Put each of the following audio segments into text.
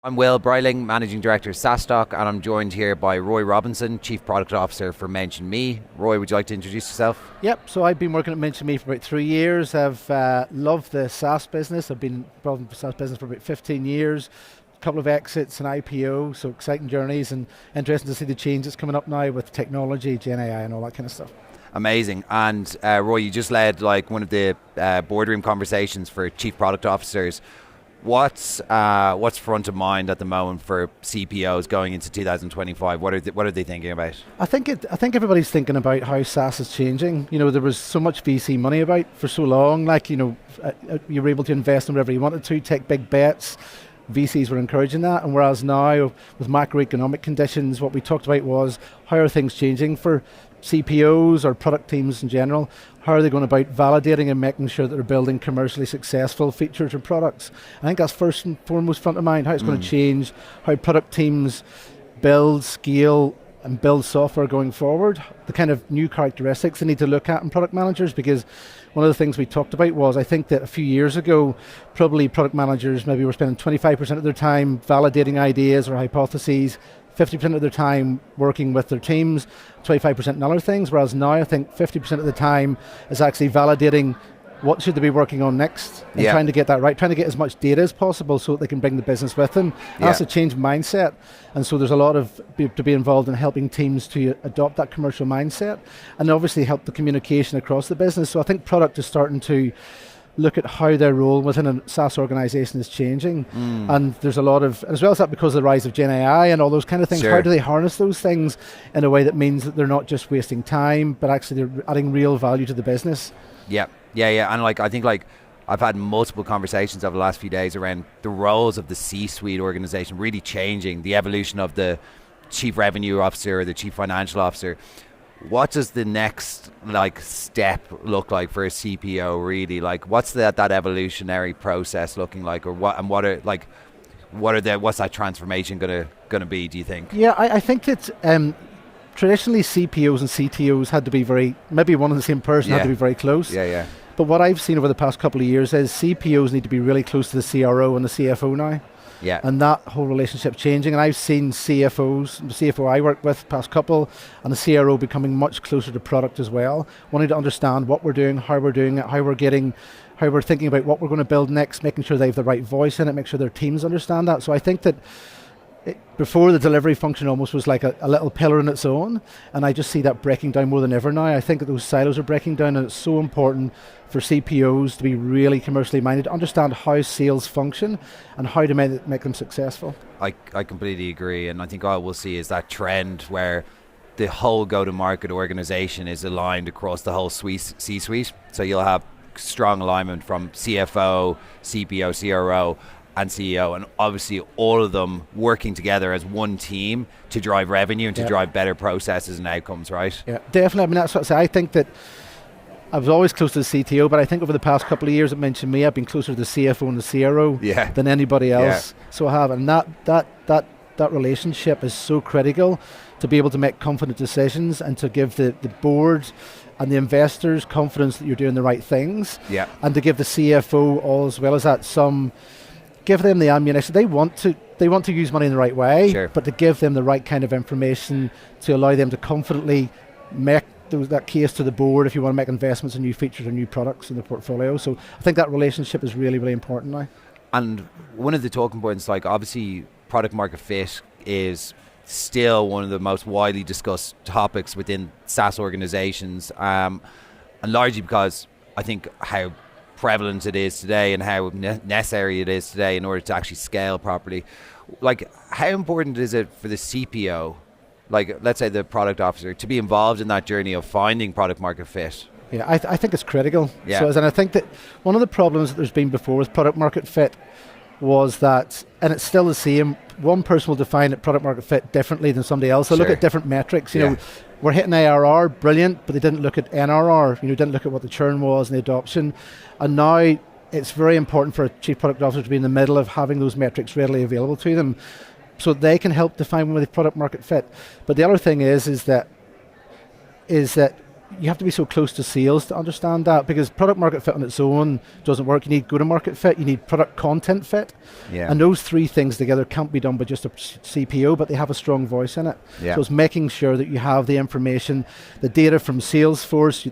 I'm Will Brightling, Managing Director of SaaStock, and I'm joined here by Roy Robinson, Chief Product Officer for Mention Me. Roy, would you like to introduce yourself? Yep, so I've been working at Mention Me for about 3 years. I've loved the SaaS business. I've been involved in the SaaS business for about 15 years. A couple of exits and IPO, so exciting journeys, and interesting to see the changes coming up now with technology, Gen AI and all that kind of stuff. Amazing. And Roy, you just led one of the boardroom conversations for Chief Product Officers. What's front of mind at the moment for CPOs going into 2025? What are they thinking about? I think everybody's thinking about how SaaS is changing. You know, there was so much VC money about for so long. You were able to invest in whatever you wanted to, take big bets. VCs were encouraging that, and whereas now with macroeconomic conditions, what we talked about was how are things changing for CPOs or product teams in general. How are they going about validating and making sure that they're building commercially successful features or products? I think that's first and foremost front of mind, how it's going to change how product teams build, scale, and build software going forward. The kind of new characteristics they need to look at in product managers, because one of the things we talked about was, I think that a few years ago, probably product managers maybe were spending 25% of their time validating ideas or hypotheses, 50% of their time working with their teams, 25% in other things, whereas now I think 50% of the time is actually validating what should they be working on next and trying to get that right, trying to get as much data as possible so that they can bring the business with them. That's a change mindset, and so there's a lot to be involved in helping teams to adopt that commercial mindset and obviously help the communication across the business. So I think product is starting to look at how their role within a SaaS organization is changing. And there's a lot of, as well as that, because of the rise of Gen AI and all those kind of things, how do they harness those things in a way that means that they're not just wasting time, but actually they're adding real value to the business? Yeah. And I think I've had multiple conversations over the last few days around the roles of the C-suite organization really changing, the evolution of the chief revenue officer or the chief financial officer. What does the next step look like for a CPO really? What's that evolutionary process looking like, or what's that transformation gonna be, do you think? Yeah, I think that traditionally CPOs and CTOs had to be maybe one and the same person had to be very close. Yeah. But what I've seen over the past couple of years is CPOs need to be really close to the CRO and the CFO now. Yeah. And that whole relationship changing. And I've seen CFOs, the CFO I work with, past couple, and the CRO becoming much closer to product as well, wanting to understand what we're doing, how we're doing it, how we're thinking about what we're going to build next, making sure they have the right voice in it, make sure their teams understand that. So I think that before, the delivery function almost was like a little pillar in its own, and I just see that breaking down more than ever now. I think that those silos are breaking down, and it's so important for CPOs to be really commercially minded, understand how sales function and how to make them successful. I completely agree, and I think all we'll see is that trend where the whole go-to-market organization is aligned across the whole C-suite. So you'll have strong alignment from CFO, CPO, CRO, and CEO, and obviously all of them working together as one team to drive revenue and to drive better processes and outcomes, right? Yeah, definitely. I mean, that's what I say. I think that I was always close to the CTO, but I think over the past couple of years, it mentioned me, I've been closer to the CFO and the CRO than anybody else. So I have, and that relationship is so critical to be able to make confident decisions and to give the board and the investors confidence that you're doing the right things. Yeah. And to give the CFO, all as well as that, give them the ammunition. They want to use money in the right way, but to give them the right kind of information to allow them to confidently make that case to the board if you want to make investments in new features or new products in the portfolio. So I think that relationship is really, really important now. And one of the talking points, obviously product market fit is still one of the most widely discussed topics within SaaS organizations, and largely because I think how prevalent it is today and how necessary it is today in order to actually scale properly. How important is it for the CPO, let's say the product officer, to be involved in that journey of finding product market fit? Yeah, I think it's critical. Yeah. And I think that one of the problems that there's been before with product market fit was that, and it's still the same, one person will define it, product market fit, differently than somebody else. They'll look at different metrics. You know, we're hitting ARR, brilliant, but they didn't look at NRR. Didn't look at what the churn was and the adoption. And now it's very important for a chief product officer to be in the middle of having those metrics readily available to them, so they can help define where the product market fit. But the other thing is that you have to be so close to sales to understand that, because product market fit on its own doesn't work. You need go-to-market fit, you need product content fit, and those three things together can't be done by just a CPO, but they have a strong voice in it. So it's making sure that you have the information, the data from Salesforce,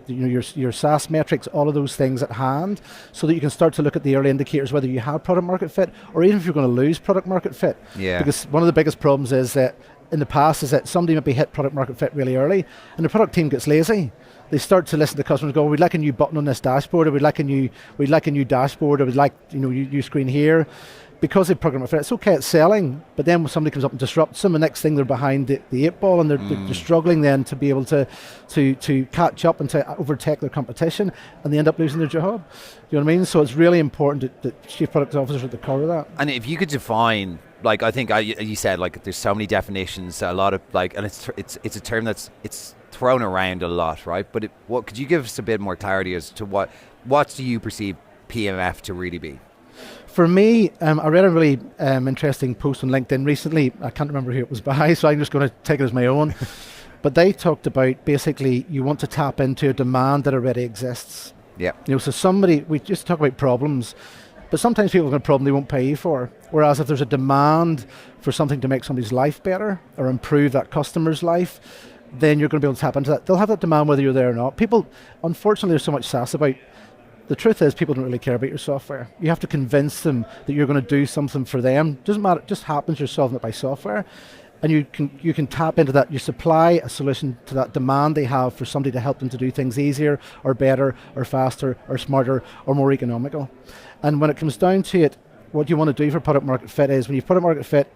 your SaaS metrics, all of those things at hand, so that you can start to look at the early indicators whether you have product market fit, or even if you're going to lose product market fit. Because one of the biggest problems is that in the past is that somebody maybe hit product market fit really early, and the product team gets lazy. They start to listen to customers, go, we'd like a new button on this dashboard, or we'd like a new dashboard, or we'd like new screen here. Because they program it, it's okay at selling, but then when somebody comes up and disrupts them, the next thing they're behind the eight ball, and they're struggling then to be able to catch up and to overtake their competition, and they end up losing their job. You know what I mean? So it's really important that chief product officers are at the core of that. And if you could define, like, I think you said, like, there's so many definitions, a lot of, like, and it's a term it's thrown around a lot, right? But what could you give us a bit more clarity as to what do you perceive PMF to really be? For me, I read a really interesting post on LinkedIn recently. I can't remember who it was by, so I'm just going to take it as my own. But they talked about, basically, you want to tap into a demand that already exists. Yeah. So we just talk about problems, but sometimes people have a problem they won't pay you for. Whereas if there's a demand for something to make somebody's life better or improve that customer's life, then you're going to be able to tap into that. They'll have that demand whether you're there or not. People, unfortunately, there's so much SaaS about. The truth is, people don't really care about your software. You have to convince them that you're going to do something for them. Doesn't matter, it just happens you're solving it by software. And you can tap into that. You supply a solution to that demand they have for somebody to help them to do things easier or better or faster or smarter or more economical. And when it comes down to it, what you want to do for product market fit is, when you product market fit,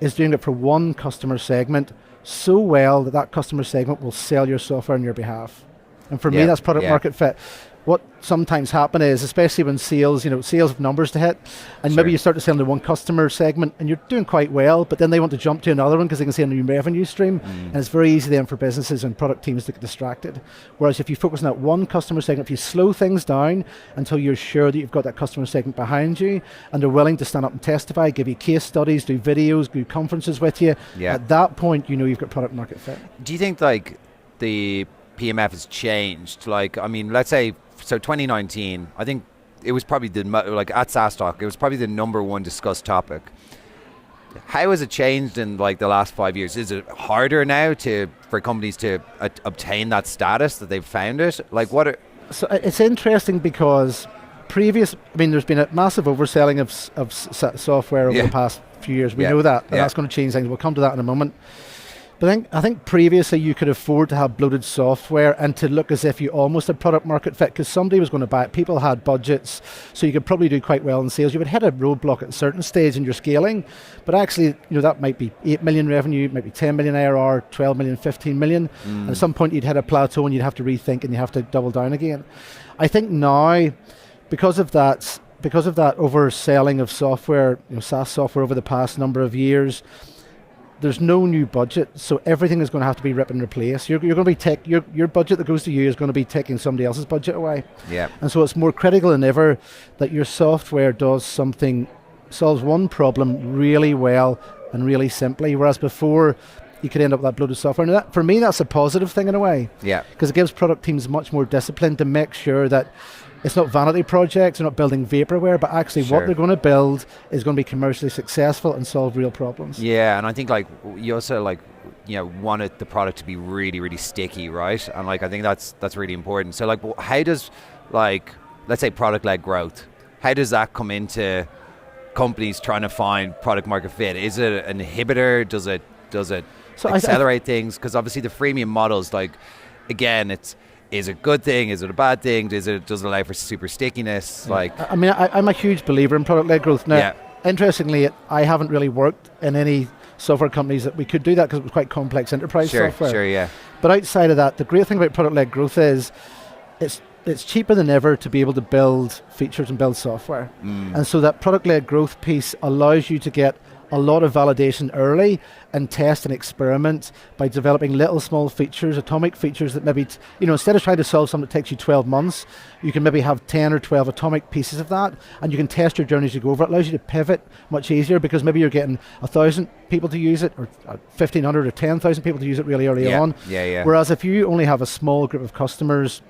is doing it for one customer segment so well that that customer segment will sell your software on your behalf. And for me, that's product market fit. What sometimes happen is, especially when sales have numbers to hit, and maybe you start to sell to one customer segment and you're doing quite well, but then they want to jump to another one because they can see a new revenue stream, and it's very easy then for businesses and product teams to get distracted. Whereas if you focus on that one customer segment, if you slow things down until you're sure that you've got that customer segment behind you, and they're willing to stand up and testify, give you case studies, do videos, do conferences with you, at that point, you've got product market fit. Do you think, like, the PMF has changed? Like, I mean, let's say, so 2019, I think it was probably at SaaStock, it was probably the number one discussed topic. How has it changed in, like, the last 5 years? Is it harder now for companies to obtain that status that they've found it? Like, So it's interesting because there's been a massive overselling of software over the past few years. We know that, and that's going to change things. We'll come to that in a moment. But I think previously you could afford to have bloated software and to look as if you almost had product market fit, because somebody was going to buy it. People had budgets, so you could probably do quite well in sales. You would hit a roadblock at a certain stage in your scaling, but actually, that might be 8 million revenue, maybe 10 million ARR, 12 million, 15 million. And at some point you'd hit a plateau and you'd have to rethink and you have to double down again. I think now, because of that overselling of software, SaaS software over the past number of years, there's no new budget, so everything is going to have to be rip and replace. You're going to be your budget that goes to you is going to be taking somebody else's budget away. Yeah. And so it's more critical than ever that your software solves one problem really well and really simply, whereas before you could end up with that bloated software. And for me, that's a positive thing in a way. Yeah. Because it gives product teams much more discipline to make sure that it's not vanity projects, they're not building vaporware, but actually what they're going to build is going to be commercially successful and solve real problems. Yeah, and I think, like, you also, like, wanted the product to be really, really sticky, right? And, like, I think that's really important. So, like, how does, like, let's say product-led growth, how does that come into companies trying to find product market fit? Is it an inhibitor? Does it accelerate things? Because obviously the freemium models, like, again, is it a good thing? Is it a bad thing? Does it allow for super stickiness? Yeah. Like, I mean, I'm a huge believer in product-led growth. Now, interestingly, I haven't really worked in any software companies that we could do that because it was quite complex enterprise software. Sure, yeah. But outside of that, the great thing about product-led growth is it's cheaper than ever to be able to build features and build software. And so that product-led growth piece allows you to get a lot of validation early and test and experiment by developing little small features, atomic features that maybe, instead of trying to solve something that takes you 12 months, you can maybe have 10 or 12 atomic pieces of that, and you can test your journey as you go over. It allows you to pivot much easier because maybe you're getting 1,000 people to use it, or 1,500 or 10,000 people to use it really early on. Yeah. Whereas if you only have a small group of customers,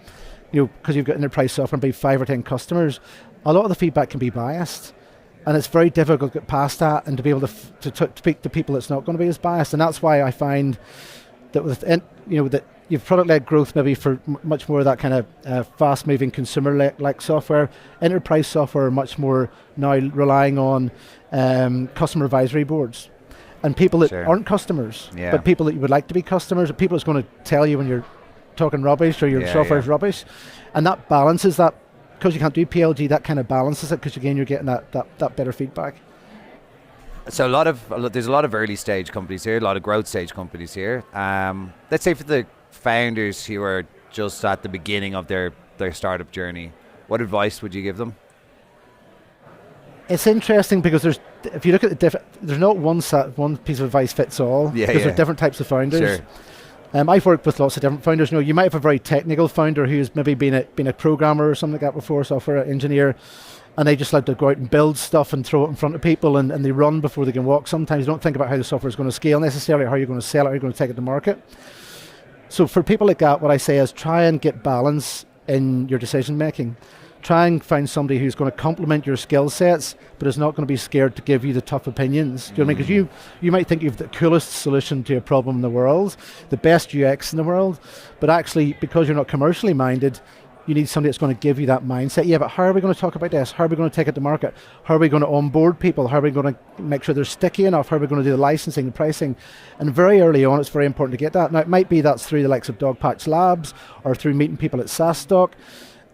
because you've got enterprise software and maybe 5 or 10 customers, a lot of the feedback can be biased. And it's very difficult to get past that and to be able to speak to people that's not going to be as biased. And that's why I find that that you've product-led growth maybe for much more of that kind of fast-moving consumer-like software. Enterprise software are much more now relying on customer advisory boards. And people that aren't customers, but people that you would like to be customers, people that's going to tell you when you're talking rubbish or your software is rubbish. And that balances that. Because you can't do PLG, that kind of balances it, because again, you're getting that better feedback. So there's a lot of early stage companies here, a lot of growth stage companies here. Let's say for the founders who are just at the beginning of their startup journey, what advice would you give them? It's interesting because if you look at there's not one piece of advice fits all, because there's different types of founders. Sure. I've worked with lots of different founders. You might have a very technical founder who's maybe been a programmer or something like that before, software engineer, and they just like to go out and build stuff and throw it in front of people, and they run before they can walk. Sometimes you don't think about how the software is going to scale necessarily, or how you're going to sell it, how you're going to take it to market. So for people like that, what I say is try and get balance in your decision making. Try and find somebody who's going to complement your skill sets, but is not going to be scared to give you the tough opinions. Do you know what I mean? Because you might think you have the coolest solution to a problem in the world, the best UX in the world, but actually, because you're not commercially minded, you need somebody that's going to give you that mindset. Yeah, but how are we going to talk about this? How are we going to take it to market? How are we going to onboard people? How are we going to make sure they're sticky enough? How are we going to do the licensing, the pricing? And very early on, it's very important to get that. Now, it might be that's through the likes of Dogpatch Labs or through meeting people at SaaStock.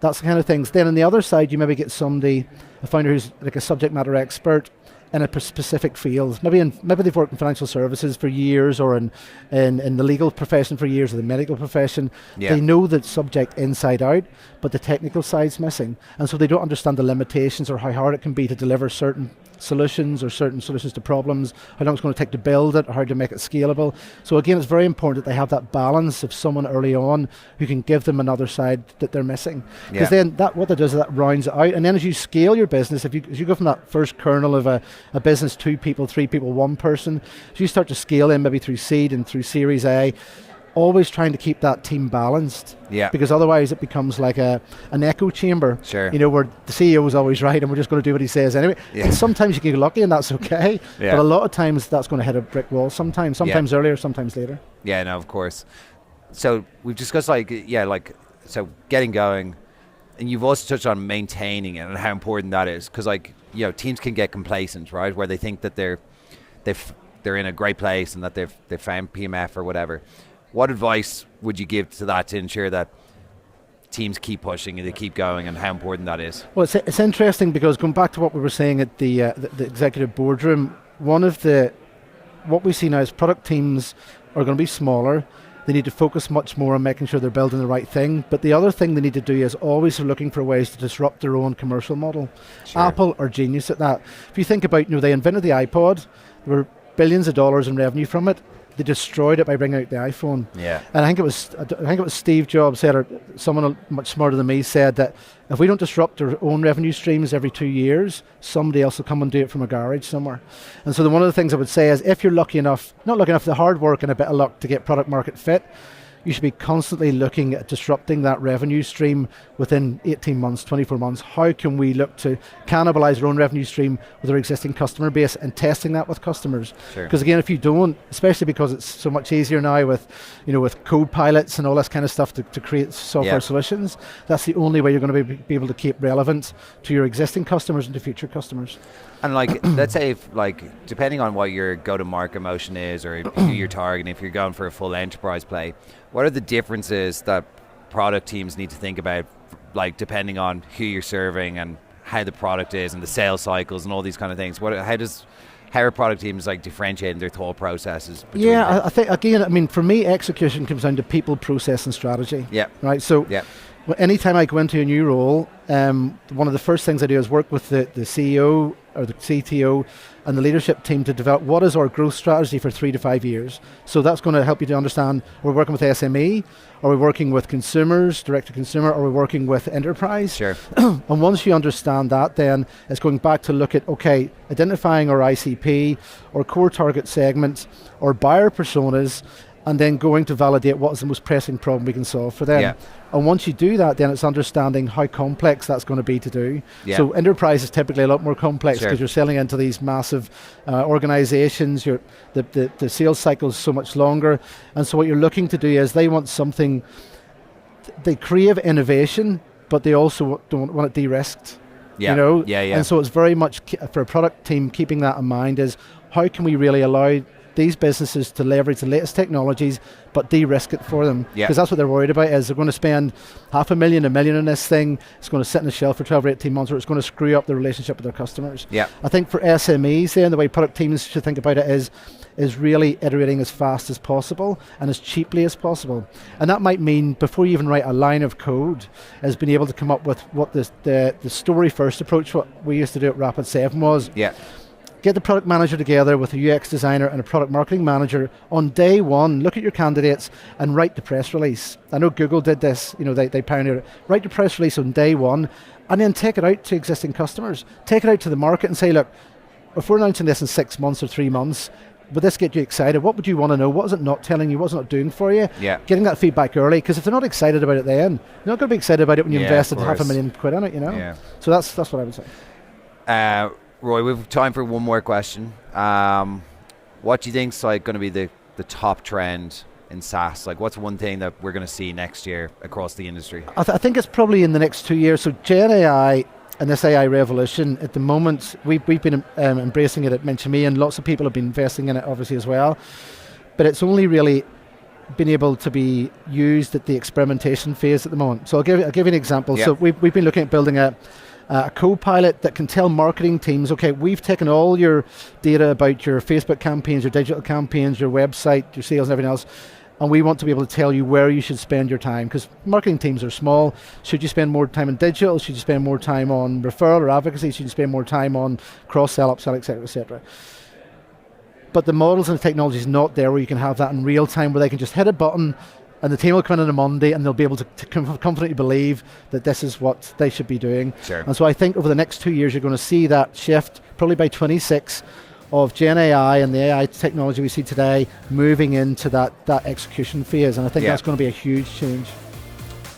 That's the kind of things. Then on the other side, you maybe get somebody, a founder who's like a subject matter expert in a specific field. Maybe they've worked in financial services for years, or in the legal profession for years, or the medical profession. They know the subject inside out, but the technical side's missing. And so they don't understand the limitations or how hard it can be to deliver certain solutions to problems, how long it's going to take to build it, or how to make it scalable. So again, it's very important that they have that balance of someone early on who can give them another side that they're missing. Because then what that does is that rounds it out. And then as you scale your business, as you go from that first kernel of a business, 2 people, 3 people, 1 person, as you start to scale in maybe through seed and through Series A, always trying to keep that team balanced. Because otherwise it becomes like an echo chamber. Where the CEO is always right and we're just going to do what he says anyway. And sometimes you can get lucky and that's okay. But a lot of times that's going to hit a brick wall sometimes earlier, sometimes later. Yeah, no, of course. So we've discussed so getting going, and you've also touched on maintaining it and how important that is, because teams can get complacent, right? Where they think that they're in a great place and that they've found PMF or whatever. What advice would you give to that to ensure that teams keep pushing and they keep going, and how important that is? Well, it's interesting because going back to what we were saying at the executive boardroom, what we see now is product teams are going to be smaller. They need to focus much more on making sure they're building the right thing. But the other thing they need to do is always looking for ways to disrupt their own commercial model. Apple are genius at that. If you think about, they invented the iPod, there were billions of dollars in revenue from it. They destroyed it by bringing out the iPhone. And I think it was Steve Jobs said, or someone much smarter than me said, that if we don't disrupt our own revenue streams every 2 years, somebody else will come and do it from a garage somewhere. And so one of the things I would say is, if you're not lucky enough, the hard work and a bit of luck to get product market fit, you should be constantly looking at disrupting that revenue stream within 18 months, 24 months. How can we look to cannibalize our own revenue stream with our existing customer base, and testing that with customers? Because again, if you don't, especially because it's so much easier now with code pilots and all this kind of stuff to create software solutions, that's the only way you're going to be able to keep relevant to your existing customers and to future customers. And let's say if, depending on what your go-to-market motion is, or who you're targeting, if you're going for a full enterprise play, what are the differences that product teams need to think about, depending on who you're serving and how the product is and the sales cycles and all these kind of things? How are product teams differentiating their thought processes? I think, again, for me, execution comes down to people, process, and strategy. Right. So Well, anytime I go into a new role, one of the first things I do is work with the CEO or the CTO and the leadership team to develop what is our growth strategy for 3 to 5 years. So that's going to help you to understand, are we working with SME, are we working with consumers, direct to consumer, are we working with enterprise? Sure. And once you understand that, then it's going back to look at, okay, identifying our ICP, our core target segments, our buyer personas, and then going to validate what is the most pressing problem we can solve for them. Yeah. And once you do that, then it's understanding how complex that's going to be to do. Yeah. So enterprise is typically a lot more complex because Sure. you're selling into these massive organizations. The sales cycle is so much longer. And so what you're looking to do is they want something, they crave innovation, but they also don't want it de-risked. Yeah. You know? Yeah, yeah. And so it's very much, for a product team, keeping that in mind is how can we really allow these businesses to leverage the latest technologies but de-risk it for them, because that's what they're worried about, is they're going to spend $500,000, $1 million on this thing, it's going to sit on the shelf for 12 or 18 months, or it's going to screw up the relationship with their customers. Yeah. I think for SMEs then, the way product teams should think about it is really iterating as fast as possible and as cheaply as possible. And that might mean before you even write a line of code, is being able to come up with what the story first approach, what we used to do at Rapid7 was. Yeah. Get the product manager together with a UX designer and a product marketing manager on day one, look at your candidates and write the press release. I know Google did this, they pioneered it. Write the press release on day one and then take it out to existing customers. Take it out to the market and say, look, if we're announcing this in 6 months or 3 months, would this get you excited? What would you want to know? What is it not telling you? What's it not doing for you? Yeah. Getting that feedback early, because if they're not excited about it then, you're not going to be excited about it when you invested of course. £500,000 in it, Yeah. So that's what I would say. Roy, we have time for one more question. What do you think's like going to be the top trend in SaaS? Like, what's one thing that we're going to see next year across the industry? I think it's probably in the next 2 years. So Gen AI and this AI revolution, at the moment, we've been embracing it at Mention Me, and lots of people have been investing in it obviously as well. But it's only really been able to be used at the experimentation phase at the moment. So I'll give you an example. Yeah. So we've been looking at building a co-pilot that can tell marketing teams, okay, we've taken all your data about your Facebook campaigns, your digital campaigns, your website, your sales and everything else, and we want to be able to tell you where you should spend your time, because marketing teams are small. Should you spend more time on digital? Should you spend more time on referral or advocacy? Should you spend more time on cross-sell, upsell, et cetera, et cetera? But the models and the technology is not there where you can have that in real time, where they can just hit a button and the team will come in on a Monday and they'll be able to confidently believe that this is what they should be doing. Sure. And so I think over the next 2 years, you're going to see that shift, probably by 26, of Gen AI and the AI technology we see today moving into that execution phase. And I think that's going to be a huge change.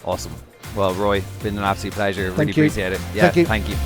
Awesome. Well, Roy, it's been an absolute pleasure. Thank Really you. appreciate it. Yeah, Thank you. Thank you.